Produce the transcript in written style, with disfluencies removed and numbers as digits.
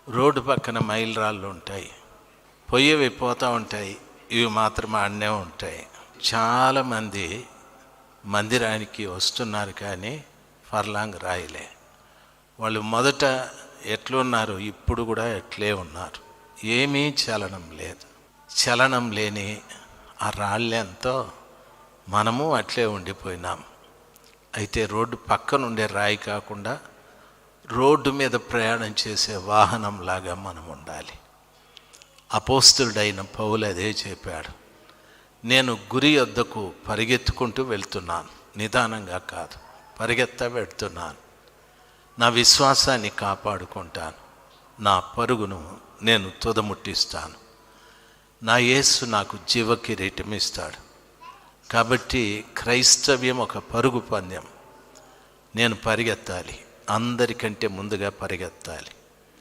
Road పక్కన మైలురాళ్ళు ఉంటాయి, పొయ్యేవి పోతూ ఉంటాయి, ఇవి మాత్రం ఆడనే ఉంటాయి. చాలామంది మందిరానికి వస్తున్నారు కానీ ఫర్లాంగ్ రాయలే. వాళ్ళు మొదట ఎట్లున్నారు, ఇప్పుడు కూడా ఎట్లే ఉన్నారు. ఏమీ చలనం లేదు. చలనం లేని ఆ రాళ్ళెంతో మనము అట్లే ఉండిపోయినాం. అయితే రోడ్డు పక్కన ఉండే రాయి కాకుండా రోడ్డు మీద ప్రయాణం చేసే వాహనంలాగా మనం ఉండాలి. అపోస్తలుడైన పౌలు అదే చెప్పాడు. నేను గురి వద్దకు పరిగెత్తుకుంటూ వెళ్తున్నాను, నిదానంగా కాదు, పరిగెత్తా వెళ్తున్నాను. నా విశ్వాసాన్ని కాపాడుకుంటాను, నా పరుగును నేను తుదముట్టిస్తాను. నా యేసు నాకు జీవ కిరీటం ఇస్తాడు. కాబట్టి క్రైస్తవ్యం ఒక పరుగు పందెం. నేను పరిగెత్తాలి, అందరికంటే ముందుగా పరిగెత్తాలి.